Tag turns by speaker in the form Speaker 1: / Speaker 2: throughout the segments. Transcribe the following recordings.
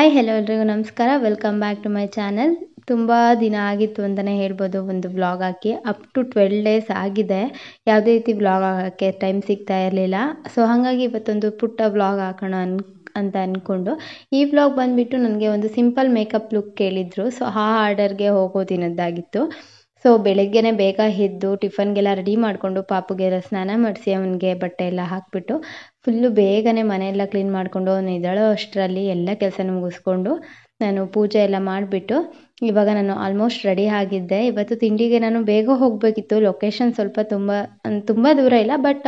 Speaker 1: Hi hello ಎಲ್ರಿಗೂ ನಮಸ್ಕಾರ. Welcome back to my channel. ತುಂಬ ದಿನ ಆಗಿತ್ತು ಅಂತಲೇ ಹೇಳ್ಬೋದು ಒಂದು ವ್ಲಾಗ್ ಹಾಕಿ. ಅಪ್ ಟು 12 ಡೇಸ್ ಆಗಿದೆ ಯಾವುದೇ ರೀತಿ ವ್ಲಾಗ್ ಹಾಕೋಕ್ಕೆ ಟೈಮ್ ಸಿಗ್ತಾ ಇರಲಿಲ್ಲ. ಸೊ ಹಾಗಾಗಿ ಇವತ್ತೊಂದು ಪುಟ್ಟ ವ್ಲಾಗ್ ಹಾಕೋಣ ಅಂತ ಅಂದ್ಕೊಂಡು ಈ ವ್ಲಾಗ್ ಬಂದುಬಿಟ್ಟು ನನಗೆ ಒಂದು ಸಿಂಪಲ್ ಮೇಕಪ್ ಲುಕ್ ಕೇಳಿದ್ರು. ಸೊ ಆ ಆರ್ಡರ್ಗೆ ಹೋಗೋ ದಿನದ್ದಾಗಿತ್ತು. ಸೊ ಬೆಳಗ್ಗೆನೇ ಬೇಗ ಎದ್ದು ಟಿಫನ್ಗೆಲ್ಲ ರೆಡಿ ಮಾಡಿಕೊಂಡು ಪಾಪುಗೆಲ್ಲ ಸ್ನಾನ ಮಾಡಿಸಿ ಅವನಿಗೆ ಬಟ್ಟೆ ಎಲ್ಲ ಹಾಕಿಬಿಟ್ಟು ಫುಲ್ಲು ಬೇಗನೆ ಮನೆಯೆಲ್ಲ ಕ್ಲೀನ್ ಮಾಡಿಕೊಂಡು ಅವನು ಎದ್ದೇಳೋ ಅಷ್ಟರಲ್ಲಿ ಎಲ್ಲ ಕೆಲಸನೂ ಮುಗಿಸ್ಕೊಂಡು ನಾನು ಪೂಜೆ ಎಲ್ಲ ಮಾಡಿಬಿಟ್ಟು ಇವಾಗ ನಾನು ಆಲ್ಮೋಸ್ಟ್ ರೆಡಿ ಆಗಿದ್ದೆ. ಇವತ್ತು ತಿಂಡಿಗೆ ನಾನು ಬೇಗ ಹೋಗಬೇಕಿತ್ತು. ಲೊಕೇಶನ್ ಸ್ವಲ್ಪ ತುಂಬ ದೂರ ಇಲ್ಲ, ಬಟ್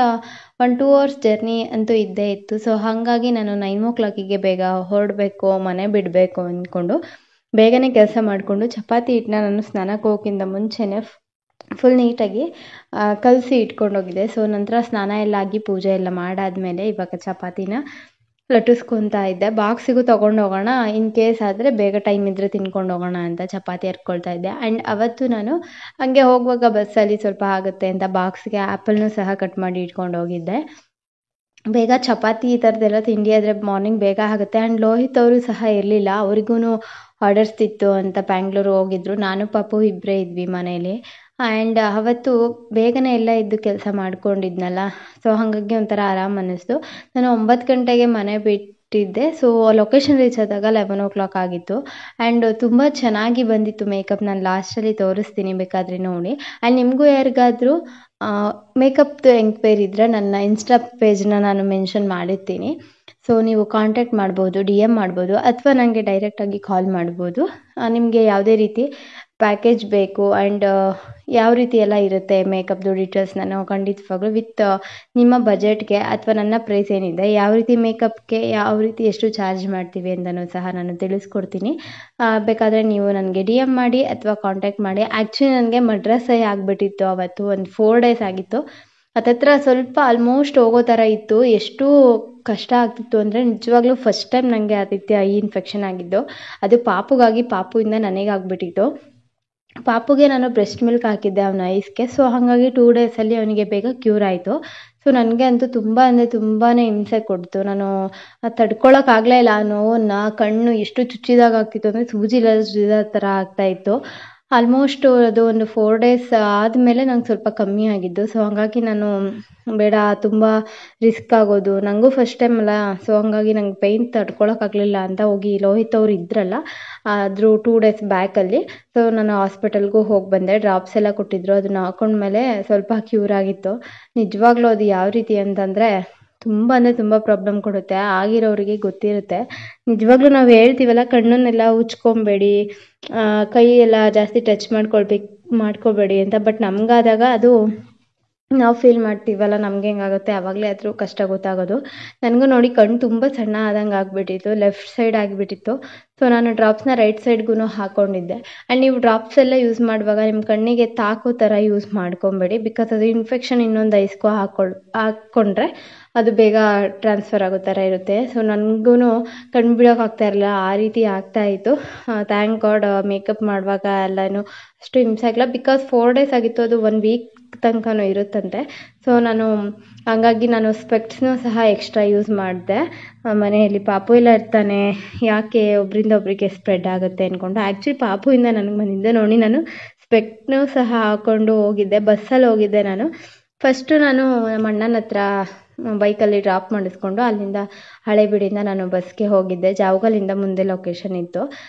Speaker 1: 1-2 ಅವರ್ಸ್ ಜರ್ನಿ ಅಂತೂ ಇದ್ದೇ ಇತ್ತು. ಸೊ ಹಾಗಾಗಿ ನಾನು 9 ಓ ಕ್ಲಾಕಿಗೆ ಬೇಗ ಹೊರಡಬೇಕು, ಮನೆ ಬಿಡಬೇಕು ಅಂದ್ಕೊಂಡು ಬೇಗನೆ ಕೆಲಸ ಮಾಡಿಕೊಂಡು ಚಪಾತಿ ಹಿಟ್ಟನ್ನ ನಾನು ಸ್ನಾನಕ್ಕೆ ಹೋಗೋಕ್ಕಿಂತ ಮುಂಚೆನೇ ಫುಲ್ ನೀಟಾಗಿ ಕಲಸಿ ಇಟ್ಕೊಂಡೋಗಿದೆ. ಸೊ ನಂತರ ಸ್ನಾನ ಎಲ್ಲ ಆಗಿ ಪೂಜೆ ಎಲ್ಲ ಮಾಡಾದಮೇಲೆ ಇವಾಗ ಚಪಾತಿನ ಲಟ್ಟಿಸ್ಕೊತಾ ಇದ್ದೆ. ಬಾಕ್ಸಿಗೂ ತೊಗೊಂಡು ಹೋಗೋಣ, ಇನ್ ಕೇಸ್ ಆದರೆ ಬೇಗ ಟೈಮ್ ಇದ್ದರೆ ತಿನ್ಕೊಂಡು ಹೋಗೋಣ ಅಂತ ಚಪಾತಿ ಹರ್ಕೊಳ್ತಾ ಇದ್ದೆ. ಆ್ಯಂಡ್ ಅವತ್ತು ನಾನು ಹಾಗೆ ಹೋಗುವಾಗ ಬಸ್ಸಲ್ಲಿ ಸ್ವಲ್ಪ ಆಗುತ್ತೆ ಅಂತ ಬಾಕ್ಸ್ಗೆ ಆ್ಯಪಲ್ನೂ ಸಹ ಕಟ್ ಮಾಡಿ ಇಟ್ಕೊಂಡು ಹೋಗಿದ್ದೆ. ಬೇಗ ಚಪಾತಿ ಈ ಥರದ್ದೆಲ್ಲ ತಿಂಡಿ ಆದರೆ ಮಾರ್ನಿಂಗ್ ಬೇಗ ಆಗುತ್ತೆ. ಆ್ಯಂಡ್ ಲೋಹಿತ್ ಅವರು ಸಹ ಇರಲಿಲ್ಲ, ಅವ್ರಿಗೂ ಆರ್ಡರ್ಸ್ ಇತ್ತು ಅಂತ ಬ್ಯಾಂಗ್ಳೂರು ಹೋಗಿದ್ರು. ನಾನು ಪಾಪು ಇಬ್ಬರೇ ಇದ್ವಿ ಮನೇಲಿ. ಆ್ಯಂಡ್ ಅವತ್ತು ಬೇಗನೆ ಎಲ್ಲ ಇದ್ದು ಕೆಲಸ ಮಾಡ್ಕೊಂಡಿದ್ನಲ್ಲ, ಸೊ ಹಾಗಾಗಿ ಒಂಥರ ಆರಾಮ್ ಅನ್ನಿಸ್ತು. ನಾನು 9 ಗಂಟೆಗೆ ಮನೆ ಬಿಟ್ಟಿದ್ದೆ. ಸೊ ಲೊಕೇಶನ್ ರೀಚ್ ಆದಾಗ 11 ಓ ಕ್ಲಾಕ್ ಆಗಿತ್ತು. ಆ್ಯಂಡ್ ತುಂಬ ಚೆನ್ನಾಗಿ ಬಂದಿತ್ತು ಮೇಕಪ್. ನಾನು ಲಾಸ್ಟಲ್ಲಿ ತೋರಿಸ್ತೀನಿ ಬೇಕಾದರೆ ನೋಡಿ. ಆ್ಯಂಡ್ ನಿಮಗೂ ಯಾರಿಗಾದರೂ ಮೇಕಪ್ದು ಎಂಕ್ವೈರಿ ಇದ್ದರೆ ನನ್ನ ಇನ್ಸ್ಟಾ ಪೇಜ್ನ ನಾನು ಮೆನ್ಷನ್ ಮಾಡಿರ್ತೀನಿ. ಸೊ ನೀವು ಕಾಂಟ್ಯಾಕ್ಟ್ ಮಾಡ್ಬೋದು, DM ಮಾಡ್ಬೋದು, ಅಥವಾ ನನಗೆ ಡೈರೆಕ್ಟಾಗಿ ಕಾಲ್ ಮಾಡ್ಬೋದು. ನಿಮಗೆ ಯಾವುದೇ ರೀತಿ ಪ್ಯಾಕೇಜ್ ಬೇಕು ಆ್ಯಂಡ್ ಯಾವ ರೀತಿ ಎಲ್ಲ ಇರುತ್ತೆ ಮೇಕಪ್ದು ಡೀಟೇಲ್ಸ್ ನಾನು ಖಂಡಿತವಾಗ್ಲೂ ವಿತ್ ನಿಮ್ಮ ಬಜೆಟ್ಗೆ ಅಥವಾ ನನ್ನ ಪ್ರೈಸ್ ಏನಿದೆ, ಯಾವ ರೀತಿ ಮೇಕಪ್ಗೆ ಯಾವ ರೀತಿ ಎಷ್ಟು ಚಾರ್ಜ್ ಮಾಡ್ತೀವಿ ಅಂತಲೂ ಸಹ ನಾನು ತಿಳಿಸ್ಕೊಡ್ತೀನಿ. ಬೇಕಾದರೆ ನೀವು ನನಗೆ DM ಮಾಡಿ ಅಥವಾ ಕಾಂಟ್ಯಾಕ್ಟ್ ಮಾಡಿ. ಆ್ಯಕ್ಚುಲಿ ನನಗೆ ಮಡ್ರಾಸ್ ಆಗಿಬಿಟ್ಟಿತ್ತು ಅವತ್ತು, ಒಂದು 4 ಡೇಸ್ ಆಗಿತ್ತು. ಹತ್ತತ್ರ ಸ್ವಲ್ಪ ಆಲ್ಮೋಸ್ಟ್ ಹೋಗೋ ಥರ ಇತ್ತು. ಎಷ್ಟು ಕಷ್ಟ ಆಗ್ತಿತ್ತು ಅಂದರೆ ನಿಜವಾಗ್ಲೂ ಫಸ್ಟ್ ಟೈಮ್ ನನಗೆ ಆದಿತ್ಯ ಐ ಇನ್ಫೆಕ್ಷನ್ ಆಗಿದ್ದು. ಅದು ಪಾಪುಗಾಗಿ, ಪಾಪುವಿಂದ ನನಗಾಗ್ಬಿಟ್ಟಿತ್ತು. ಪಾಪುಗೆ ನಾನು ಬ್ರೆಸ್ಟ್ ಮಿಲ್ಕ್ ಹಾಕಿದ್ದೆ ಅವನ ಐಸ್ಗೆ. ಸೊ ಹಾಗಾಗಿ 2 ಡೇಸಲ್ಲಿ ಅವನಿಗೆ ಬೇಗ ಕ್ಯೂರ್ ಆಯಿತು. ಸೊ ನನಗೆ ಅಂತೂ ತುಂಬಾ ಹಿಂಸೆ ಕೊಡ್ತು. ನಾನು ತಡ್ಕೊಳಕ್ಕಾಗಲೇ ಇಲ್ಲ ಆ ನೋವನ್ನು. ಕಣ್ಣು ಎಷ್ಟು ಚುಚ್ಚಿದಾಗ ಆಗ್ತಿತ್ತು ಅಂದರೆ ಸೂಜಿಲ್ಲ ಚುಚ್ಚಿದ ಥರ ಆಗ್ತಾಯಿತ್ತು. ಆಲ್ಮೋಸ್ಟ್ ಅದು ಒಂದು 4 ಡೇಸ್ ಆದಮೇಲೆ ನಂಗೆ ಸ್ವಲ್ಪ ಕಮ್ಮಿ ಆಗಿದ್ದು. ಸೊ ಹಾಗಾಗಿ ನಾನು ಬೇಡ, ತುಂಬ ರಿಸ್ಕ್ ಆಗೋದು, ನನಗೂ ಫಸ್ಟ್ ಟೈಮ್ ಅಲ್ಲ. ಸೊ ಹಾಗಾಗಿ ನಂಗೆ ಪೇಯ್ನ್ ತಡ್ಕೊಳಕ್ಕಾಗಲಿಲ್ಲ ಅಂತ ಹೋಗಿ ಲೋಹಿತ್ ಅವರು ಇದ್ರಲ್ಲ ಆದರೂ 2 ಡೇಸ್ ಬ್ಯಾಕಲ್ಲಿ, ಸೊ ನಾನು ಹಾಸ್ಪಿಟಲ್ಗೂ ಹೋಗಿ ಬಂದೆ. ಡ್ರಾಪ್ಸ್ ಎಲ್ಲ ಕೊಟ್ಟಿದ್ದರು, ಅದನ್ನ ಹಾಕೊಂಡ್ಮೇಲೆ ಸ್ವಲ್ಪ ಕ್ಯೂರ್ ಆಗಿತ್ತು. ನಿಜವಾಗ್ಲೂ ಅದು ಯಾವ ರೀತಿ ಅಂತಂದರೆ ತುಂಬ ಪ್ರಾಬ್ಲಮ್ ಕೊಡುತ್ತೆ. ಆಗಿರೋರಿಗೆ ಗೊತ್ತಿರುತ್ತೆ. ನಿಜವಾಗ್ಲೂ ನಾವು ಹೇಳ್ತೀವಲ್ಲ, ಕಣ್ಣನ್ನೆಲ್ಲ ಉಜ್ಕೊಬೇಡಿ, ಕೈ ಎಲ್ಲ ಜಾಸ್ತಿ ಟಚ್ ಮಾಡ್ಕೋಬೇಡಿ ಅಂತ. ಬಟ್ ನಮಗಾದಾಗ ಅದು ನಾವು ಫೀಲ್ ಮಾಡ್ತೀವಲ್ಲ, ನಮ್ಗೆ ಹೆಂಗಾಗುತ್ತೆ ಆವಾಗಲೇ ಆದರೂ ಕಷ್ಟ ಗೊತ್ತಾಗೋದು. ನನಗೂ ನೋಡಿ ಕಣ್ಣು ತುಂಬ ಸಣ್ಣ ಆದಂಗೆ ಆಗಿಬಿಟ್ಟಿತ್ತು, ಲೆಫ್ಟ್ ಸೈಡ್ ಆಗಿಬಿಟ್ಟಿತ್ತು. ಸೊ ನಾನು ಡ್ರಾಪ್ಸ್ನ ರೈಟ್ ಸೈಡ್ಗೂ ಹಾಕ್ಕೊಂಡಿದ್ದೆ. ಆ್ಯಂಡ್ ನೀವು ಡ್ರಾಪ್ಸ್ ಎಲ್ಲ ಯೂಸ್ ಮಾಡುವಾಗ ನಿಮ್ಮ ಕಣ್ಣಿಗೆ ತಾಕೋ ಥರ ಯೂಸ್ ಮಾಡ್ಕೊಬೇಡಿ. ಬಿಕಾಸ್ ಅದು ಇನ್ಫೆಕ್ಷನ್ ಇನ್ನೊಂದು ಐಸ್ಗೂ ಹಾಕ್ಕೊಂಡ್ರೆ ಅದು ಬೇಗ ಟ್ರಾನ್ಸ್ಫರ್ ಆಗೋ ಥರ ಇರುತ್ತೆ. ಸೊ ನನಗೂ ಕಣ್ಣು ಬಿಡೋಕ್ಕಾಗ್ತಾ ಇರಲಿಲ್ಲ, ಆ ರೀತಿ ಆಗ್ತಾಯಿತ್ತು. ಥ್ಯಾಂಕ್ ಗಾಡ್ ಮೇಕಪ್ ಮಾಡುವಾಗ ಎಲ್ಲನೂ ಅಷ್ಟು ಹಿಂಸೆ ಆಗಿಲ್ಲ. ಬಿಕಾಸ್ 4 ಡೇಸ್ ಆಗಿತ್ತು, ಅದು 1 ವೀಕ್ ತನಕನೂ ಇರುತ್ತಂತೆ. ಸೊ ಹಾಗಾಗಿ ನಾನು ಸ್ಪೆಕ್ಟ್ಸ್ನೂ ಸಹ ಎಕ್ಸ್ಟ್ರಾ ಯೂಸ್ ಮಾಡಿದೆ. ಮನೆಯಲ್ಲಿ ಪಾಪು ಎಲ್ಲ ಇರ್ತಾನೆ, ಯಾಕೆ ಒಬ್ಬರಿಂದ ಒಬ್ಬರಿಗೆ ಸ್ಪ್ರೆಡ್ ಆಗುತ್ತೆ ಅಂದ್ಕೊಂಡು. ಆ್ಯಕ್ಚುಲಿ ಪಾಪುವಿಂದ ನನಗೆ ಬಂದಿದ್ದೆ ನೋಡಿ. ನಾನು ಸ್ಪೆಕ್ಟ್ನೂ ಸಹ ಹಾಕ್ಕೊಂಡು ಹೋಗಿದ್ದೆ. ಬಸ್ಸಲ್ಲಿ ಹೋಗಿದ್ದೆ ನಾನು. ಫಸ್ಟು ನಾನು ನಮ್ಮ ಅಣ್ಣನ ಹತ್ರ ಬೈಕಲ್ಲಿ ಡ್ರಾಪ್ ಮಾಡಿಸ್ಕೊಂಡು ಅಲ್ಲಿಂದ ಹಳೇಬೀಡಿಂದ ನಾನು ಬಸ್ಗೆ ಹೋಗಿದ್ದೆ. ಜಾವಗಲಿಂದ ಮುಂದೆ ಲೊಕೇಶನ್ ಇತ್ತು.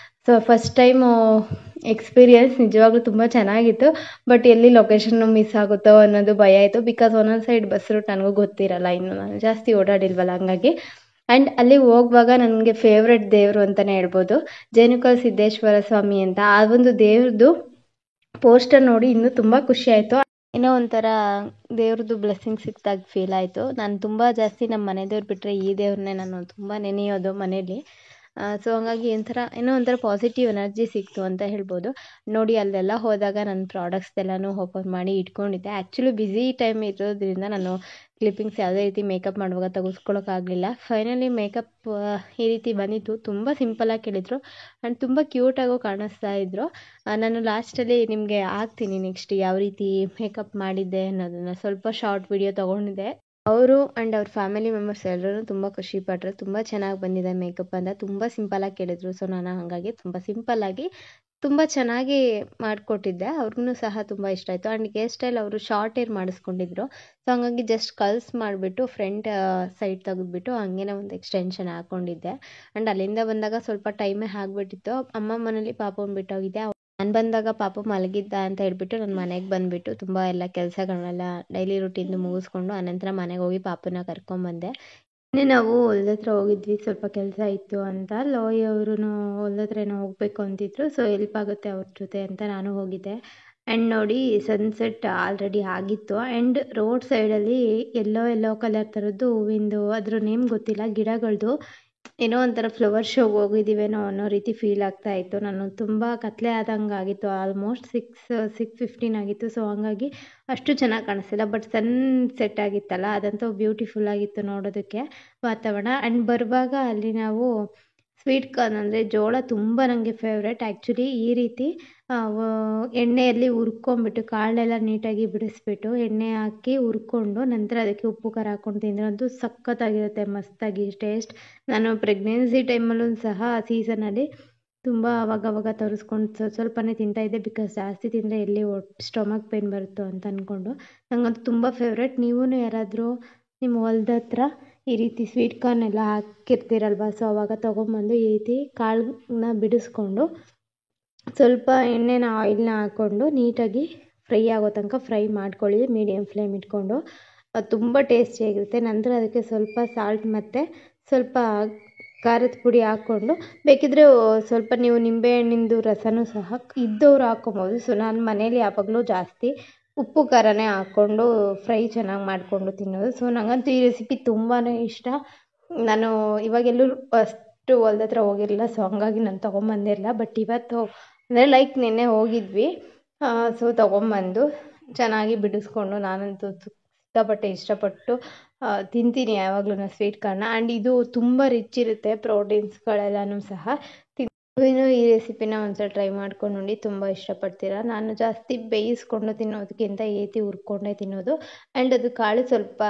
Speaker 1: ಸೊ ಫಸ್ಟ್ ಟೈಮು ಎಕ್ಸ್ಪೀರಿಯನ್ಸ್ ನಿಜವಾಗ್ಲೂ ತುಂಬ ಚೆನ್ನಾಗಿತ್ತು. ಬಟ್ ಎಲ್ಲಿ ಲೊಕೇಶನ್ನು ಮಿಸ್ ಆಗುತ್ತೋ ಅನ್ನೋದು ಭಯ ಆಯಿತು. ಬಿಕಾಸ್ ಒಂದೊಂದು ಸೈಡ್ ಬಸ್ ರೂಟ್ ನನಗೂ ಗೊತ್ತಿರಲ್ಲ, ಇನ್ನು ನಾನು ಜಾಸ್ತಿ ಓಡಾಡಿಲ್ವಲ್ಲ ಹಂಗಾಗಿ. ಆ್ಯಂಡ್ ಅಲ್ಲಿ ಹೋಗುವಾಗ ನನಗೆ ಫೇವ್ರೆಟ್ ದೇವರು ಅಂತಲೇ ಹೇಳ್ಬೋದು, ಜೇನುಕಲ್ ಸಿದ್ದೇಶ್ವರ ಸ್ವಾಮಿ ಅಂತ. ಆ ಒಂದು ದೇವ್ರದ್ದು ಪೋಸ್ಟರ್ ನೋಡಿ ಇನ್ನೂ ತುಂಬ ಖುಷಿ ಆಯಿತು. ಏನೋ ಒಂಥರ ದೇವ್ರದ್ದು ಬ್ಲೆಸ್ಸಿಂಗ್ ಸಿಕ್ಕಿದಾಗ ಫೀಲ್ ಆಯಿತು. ನಾನು ತುಂಬ ಜಾಸ್ತಿ ನಮ್ಮ ಮನೆ ದೇವ್ರು ಬಿಟ್ಟರೆ ಈ ದೇವ್ರನ್ನೇ ನಾನು ತುಂಬ ನೆನೆಯೋದು ಮನೇಲಿ. ಸೊ ಹಾಗಾಗಿ ಏನೋ ಒಂಥರ ಪಾಸಿಟಿವ್ ಎನರ್ಜಿ ಸಿಕ್ತು ಅಂತ ಹೇಳ್ಬೋದು. ನೋಡಿ ಅಲ್ಲೆಲ್ಲ ಹೋದಾಗ ನನ್ನ ಪ್ರಾಡಕ್ಟ್ಸ್ದೆಲ್ಲನೂ ಓಪನ್ ಮಾಡಿ ಇಟ್ಕೊಂಡಿದ್ದೆ. ಆ್ಯಕ್ಚುಲಿ ಬ್ಯುಸಿ ಟೈಮ್ ಇರೋದ್ರಿಂದ ನಾನು ಕ್ಲಿಪ್ಪಿಂಗ್ಸ್ ಯಾವುದೇ ರೀತಿ ಮೇಕಪ್ ಮಾಡುವಾಗ ತೆಗೆಸ್ಕೊಳ್ಳೋಕ್ಕಾಗಲಿಲ್ಲ. ಫೈನಲಿ ಮೇಕಪ್ ಈ ರೀತಿ ಬಂದಿತ್ತು. ತುಂಬ ಸಿಂಪಲಾಗಿ ಕೇಳಿದರು ಆ್ಯಂಡ್ ತುಂಬ ಕ್ಯೂಟಾಗೂ ಕಾಣಿಸ್ತಾ ಇದ್ದರು. ನಾನು ಲಾಸ್ಟಲ್ಲಿ ನಿಮಗೆ ಹಾಕ್ತೀನಿ ನೆಕ್ಸ್ಟ್ ಯಾವ ರೀತಿ ಮೇಕಪ್ ಮಾಡಿದ್ದೆ ಅನ್ನೋದನ್ನು. ಸ್ವಲ್ಪ ಶಾರ್ಟ್ ವಿಡಿಯೋ ತೊಗೊಂಡಿದ್ದೆ. ಅವರು ಆ್ಯಂಡ್ ಅವ್ರ ಫ್ಯಾಮಿಲಿ ಮೆಂಬರ್ಸ್ ಎಲ್ಲರೂ ತುಂಬ ಖುಷಿಪಟ್ಟರು. ತುಂಬ ಚೆನ್ನಾಗಿ ಬಂದಿದೆ ಮೇಕಪ್ ಅಂತ ತುಂಬ ಸಿಂಪಲಾಗಿ ಕೇಳಿದ್ರು. ಸೊ ನಾನು ಹಾಗಾಗಿ ತುಂಬ ಸಿಂಪಲ್ಲಾಗಿ ತುಂಬ ಚೆನ್ನಾಗಿ ಮಾಡಿಕೊಟ್ಟಿದ್ದೆ. ಅವ್ರಿಗೂ ಸಹ ತುಂಬ ಇಷ್ಟ ಆಯಿತು. ಆ್ಯಂಡ್ ಹೇರ್ ಸ್ಟೈಲ್ ಅವರು ಶಾರ್ಟ್ ಹೇರ್ ಮಾಡಿಸ್ಕೊಂಡಿದ್ರು. ಸೊ ಹಾಗಾಗಿ ಜಸ್ಟ್ ಕಲ್ಸ್ ಮಾಡಿಬಿಟ್ಟು ಫ್ರಂಟ್ ಸೈಡ್ ತೆಗೆದ್ಬಿಟ್ಟು ಹಂಗೇನೆ ಒಂದು ಎಕ್ಸ್ಟೆನ್ಷನ್ ಹಾಕ್ಕೊಂಡಿದ್ದೆ. ಆ್ಯಂಡ್ ಅಲ್ಲಿಂದ ಬಂದಾಗ ಸ್ವಲ್ಪ ಟೈಮೇ ಆಗಿಬಿಟ್ಟಿತ್ತು. ಅಮ್ಮ ಮನೇಲಿ ಪಾಪನ ಬಿಟ್ಟೋಗಿದ್ದೆ. ನಾನು ಬಂದಾಗ ಪಾಪ ಮಲಗಿದ್ದ ಅಂತ ಹೇಳ್ಬಿಟ್ಟು ನಾನು ಮನೆಗೆ ಬಂದುಬಿಟ್ಟು ತುಂಬ ಎಲ್ಲ ಕೆಲಸಗಳನ್ನೆಲ್ಲ ಡೈಲಿ ರೂಟೀನ್ದು ಮುಗಿಸ್ಕೊಂಡು ಆನಂತರ ಮನೆಗೆ ಹೋಗಿ ಪಾಪನ ಕರ್ಕೊಂಬಂದೆ. ಇನ್ನೇ ನಾವು ಹೊಲ್ದ ಹತ್ರ ಹೋಗಿದ್ವಿ, ಸ್ವಲ್ಪ ಕೆಲಸ ಇತ್ತು ಅಂತ. ಲೋಯಿ ಅವರು ಹೊಲ್ದ ಹತ್ರ ಏನೋ ಹೋಗಬೇಕು ಅಂತಿದ್ರು. ಸೊ ಹೆಲ್ಪ್ ಆಗುತ್ತೆ ಅವ್ರ ಜೊತೆ ಅಂತ ನಾನು ಹೋಗಿದ್ದೆ. ಆ್ಯಂಡ್ ನೋಡಿ ಸನ್ಸೆಟ್ ಆಲ್ರೆಡಿ ಆಗಿತ್ತು. ಆ್ಯಂಡ್ ರೋಡ್ ಸೈಡಲ್ಲಿ ಎಲ್ಲೋ ಕಲರ್ ಥರದ್ದು ಹೂವಿಂದು, ಅದ್ರ ನೇಮ್ ಗೊತ್ತಿಲ್ಲ, ಗಿಡಗಳದ್ದು ಏನೋ ಒಂಥರ ಫ್ಲವರ್ ಶೋಗೆ ಹೋಗಿದ್ದೀವೇನೋ ಅನ್ನೋ ರೀತಿ ಫೀಲ್ ಆಗ್ತಾ ಇತ್ತು. ನಾನು ತುಂಬ ಕತ್ಲೆ ಆದಂಗೆ ಆಗಿತ್ತು. ಆಲ್ಮೋಸ್ಟ್ 6:15 ಆಗಿತ್ತು. ಸೊ ಹಾಗಾಗಿ ಅಷ್ಟು ಚೆನ್ನಾಗಿ ಕಾಣಿಸ್ತಿಲ್ಲ. ಬಟ್ ಸನ್ ಸೆಟ್ ಆಗಿತ್ತಲ್ಲ, ಅದಂತೂ ಬ್ಯೂಟಿಫುಲ್ ಆಗಿತ್ತು ನೋಡೋದಕ್ಕೆ ವಾತಾವರಣ. ಆ್ಯಂಡ್ ಬರುವಾಗ ಅಲ್ಲಿ ನಾವು ಸ್ವೀಟ್ ಕಾರ್ನ್ ಅಂದರೆ ಜೋಳ ತುಂಬ ನನಗೆ ಫೇವ್ರೇಟ್. ಆ್ಯಕ್ಚುಲಿ ಈ ರೀತಿ ಎಣ್ಣೆಯಲ್ಲಿ ಹುರ್ಕೊಂಬಿಟ್ಟು ಕಾಳೆಲ್ಲ ನೀಟಾಗಿ ಬಿಡಿಸ್ಬಿಟ್ಟು ಎಣ್ಣೆ ಹಾಕಿ ಹುರ್ಕೊಂಡು ನಂತರ ಅದಕ್ಕೆ ಉಪ್ಪು ಖಾರ ಹಾಕ್ಕೊಂಡು ತಿಂದರೆ ಅಂತೂ ಸಖತ್ತಾಗಿರುತ್ತೆ, ಮಸ್ತಾಗಿ ಟೇಸ್ಟ್. ನಾನು ಪ್ರೆಗ್ನೆನ್ಸಿ ಟೈಮಲ್ಲೂ ಸಹ ಸೀಸನಲ್ಲಿ ತುಂಬ ಅವಾಗವಾಗ ತರಿಸ್ಕೊಂಡು ಸ್ವಲ್ಪನೇ ತಿಂತಾಯಿದ್ದೆ. ಬಿಕಾಸ್ ಜಾಸ್ತಿ ತಿಂದರೆ ಎಲ್ಲಿ ಸ್ಟೊಮಕ್ ಪೇನ್ ಬರುತ್ತೋ ಅಂತ ಅಂದ್ಕೊಂಡು. ನನಗಂತೂ ತುಂಬ ಫೇವ್ರೇಟ್. ನೀವೂ ಯಾರಾದರೂ ನಿಮ್ಮ ಹೊಲ್ದ ಹತ್ರ ಈ ರೀತಿ ಸ್ವೀಟ್ ಕಾರ್ನ್ ಎಲ್ಲ ಹಾಕಿರ್ತೀರಲ್ವ, ಸೊ ಅವಾಗ ತೊಗೊಂಬಂದು ಈ ರೀತಿ ಕಾಳನ್ನ ಬಿಡಿಸ್ಕೊಂಡು ಸ್ವಲ್ಪ ಎಣ್ಣೆನ ಆಯಿಲ್ನ ಹಾಕ್ಕೊಂಡು ನೀಟಾಗಿ ಫ್ರೈ ಆಗೋ ತನಕ ಫ್ರೈ ಮಾಡ್ಕೊಳ್ಳಿ, ಮೀಡಿಯಮ್ ಫ್ಲೇಮ್ ಇಟ್ಕೊಂಡು. ಅದು ತುಂಬ ಟೇಸ್ಟಿಯಾಗಿರುತ್ತೆ. ನಂತರ ಅದಕ್ಕೆ ಸ್ವಲ್ಪ ಸಾಲ್ಟ್ ಮತ್ತು ಸ್ವಲ್ಪ ಖಾರದ ಪುಡಿ ಹಾಕ್ಕೊಂಡು, ಬೇಕಿದ್ದರೆ ಸ್ವಲ್ಪ ನೀವು ನಿಂಬೆಹಣ್ಣಿಂದು ರಸನೂ ಸಹ ಇದ್ದವ್ರು ಹಾಕ್ಕೊಬೋದು. ಸೊ ನಾನು ಮನೇಲಿ ಯಾವಾಗಲೂ ಜಾಸ್ತಿ ಉಪ್ಪು ಖಾರನೇ ಹಾಕ್ಕೊಂಡು ಫ್ರೈ ಚೆನ್ನಾಗಿ ಮಾಡಿಕೊಂಡು ತಿನ್ನೋದು. ಸೊ ನನಗಂತೂ ಈ ರೆಸಿಪಿ ತುಂಬಾ ಇಷ್ಟ. ನಾನು ಇವಾಗೆಲ್ಲೂ ಅಷ್ಟು ಹೊಲ್ದ ಹತ್ರ ಹೋಗಿರಲಿಲ್ಲ, ಸೊ ಹಂಗಾಗಿ ನಾನು ತೊಗೊಂಬಂದಿರಲಿಲ್ಲ. ಬಟ್ ಇವತ್ತು ಅಂದರೆ ಲೈಕ್ ನಿನ್ನೆ ಹೋಗಿದ್ವಿ. ಸೊ ತೊಗೊಂಬಂದು ಚೆನ್ನಾಗಿ ಬಿಡಿಸ್ಕೊಂಡು ನಾನಂತೂ ಸಿಕ್ಕಾಪಟ್ಟೆ ಇಷ್ಟಪಟ್ಟು ತಿಂತೀನಿ ಯಾವಾಗಲೂ ಸ್ವೀಟ್ ಕಾರ್ನ. ಆ್ಯಂಡ್ ಇದು ತುಂಬ ರಿಚ್ ಇರುತ್ತೆ, ಪ್ರೋಟೀನ್ಸ್ಗಳೆಲ್ಲನೂ ಸಹ. ನೀವೇನು ಈ ರೆಸಿಪಿನ ಒಂದ್ಸಲ ಟ್ರೈ ಮಾಡ್ಕೊಂಡು ನೋಡಿ, ತುಂಬ ಇಷ್ಟಪಡ್ತೀರಾ. ನಾನು ಜಾಸ್ತಿ ಬೇಯಿಸ್ಕೊಂಡು ತಿನ್ನೋದಕ್ಕಿಂತ ಈ ರೀತಿ ಹುರ್ಕೊಂಡೇ ತಿನ್ನೋದು. ಆ್ಯಂಡ್ ಅದು ಕಾಳು ಸ್ವಲ್ಪ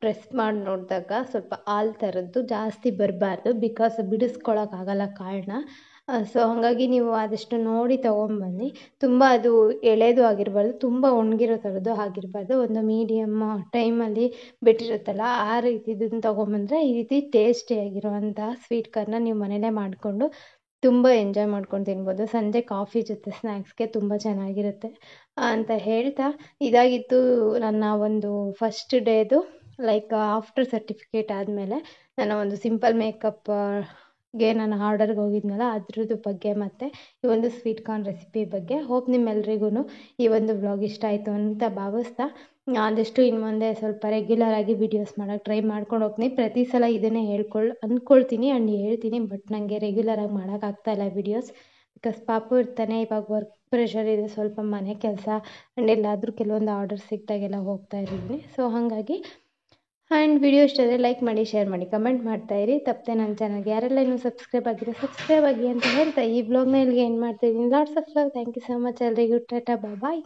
Speaker 1: ಪ್ರೆಸ್ ಮಾಡಿ ನೋಡಿದಾಗ ಸ್ವಲ್ಪ ಹಾಲು ಥರದ್ದು ಜಾಸ್ತಿ ಬರಬಾರ್ದು, ಬಿಕಾಸ್ ಬಿಡಿಸ್ಕೊಳಕ್ಕಾಗಲ್ಲ ಕಾಳನ್ನ. ಸೊ ಹಾಗಾಗಿ ನೀವು ಆದಷ್ಟು ನೋಡಿ ತೊಗೊಂಬನ್ನಿ. ತುಂಬ ಅದು ಎಳೆದು ಆಗಿರಬಾರ್ದು, ತುಂಬ ಒಣಗಿರೋ ಥರದ್ದು ಆಗಿರಬಾರ್ದು. ಒಂದು ಮೀಡಿಯಮ್ ಟೈಮಲ್ಲಿ ಬಿಟ್ಟಿರುತ್ತಲ್ಲ ಆ ರೀತಿದನ್ನು ತೊಗೊಂಬಂದರೆ ಈ ರೀತಿ ಟೇಸ್ಟಿಯಾಗಿರುವಂಥ ಸ್ವೀಟ್ ಕಾರ್ನ ನೀವು ಮನೇಲೇ ಮಾಡಿಕೊಂಡು ತುಂಬ ಎಂಜಾಯ್ ಮಾಡ್ಕೊಂಡು ತಿನ್ಬೋದು. ಸಂಜೆ ಕಾಫಿ ಜೊತೆ ಸ್ನ್ಯಾಕ್ಸ್ಗೆ ತುಂಬ ಚೆನ್ನಾಗಿರುತ್ತೆ ಅಂತ ಹೇಳ್ತಾ, ಇದಾಗಿತ್ತು ನನ್ನ ಒಂದು ಫಸ್ಟ್ ಡೇದು ಲೈಕ್ ಆಫ್ಟರ್ ಸರ್ಟಿಫಿಕೇಟ್ ಆದಮೇಲೆ ನನ್ನ ಒಂದು ಸಿಂಪಲ್ ಮೇಕಪ್ಗೆ ನಾನು ಆರ್ಡರ್ಗೆ ಹೋಗಿದ್ನಲ್ಲ ಅದ್ರದ್ದು ಬಗ್ಗೆ ಮತ್ತು ಈ ಒಂದು ಸ್ವೀಟ್ ಕಾರ್ನ್ ರೆಸಿಪಿ ಬಗ್ಗೆ. ಹೋಪ್ ನಿಮ್ಮೆಲ್ರಿಗೂ ಈ ಒಂದು ವ್ಲಾಗ್ ಇಷ್ಟ ಆಯಿತು ಅಂತ ಭಾವಿಸ್ತಾ, ಆದಷ್ಟು ಇನ್ನು ಮುಂದೆ ಸ್ವಲ್ಪ ರೆಗ್ಯುಲರಾಗಿ ವೀಡಿಯೋಸ್ ಮಾಡೋಕ್ಕೆ ಟ್ರೈ ಮಾಡ್ಕೊಂಡು ಹೋಗ್ತೀನಿ. ಪ್ರತಿ ಸಲ ಇದನ್ನೇ ಅಂದ್ಕೊಳ್ತೀನಿ ಆ್ಯಂಡ್ ಹೇಳ್ತೀನಿ. ಬಟ್ ನನಗೆ ರೆಗ್ಯುಲರಾಗಿ ಮಾಡೋಕ್ಕಾಗ್ತಾಯಿಲ್ಲ ವೀಡಿಯೋಸ್, ಬಿಕಾಸ್ ಪಾಪು ಇರ್ತಾನೆ. ಇವಾಗ ವರ್ಕ್ ಪ್ರೆಷರ್ ಇದೆ, ಸ್ವಲ್ಪ ಮನೆ ಕೆಲಸ ಆ್ಯಂಡ್ ಎಲ್ಲಾದರೂ ಕೆಲವೊಂದು ಆರ್ಡರ್ ಸಿಕ್ಕಿದಾಗೆಲ್ಲ ಹೋಗ್ತಾ ಇದ್ದೀನಿ. ಸೊ ಹಾಗಾಗಿ ಆ್ಯಂಡ್ ವಿಡಿಯೋ ಇಷ್ಟ ಆದರೆ ಲೈಕ್ ಮಾಡಿ, ಶೇರ್ ಮಾಡಿ, ಕಮೆಂಟ್ ಮಾಡ್ತಾಯಿರಿ. ತಪ್ಪದೆ ನನ್ನ ಚಾನಲ್ಗೆ ಯಾರೆಲ್ಲ ಇನ್ನೂ ಸಬ್ಸ್ಕ್ರೈಬ್ ಆಗಿ ಅಂತ ಹೇಳ್ತಾ ಈ ವ್ಲಾಗ್ನ ಇಲ್ಲಿಗೆ ಏನು ಮಾಡ್ತಾಯಿದ್ದೀನಿ. Lots of love. Thank you so much ಎಲ್ರಿಗೂ. ಟಾಟಾ, ಬಾಯ್.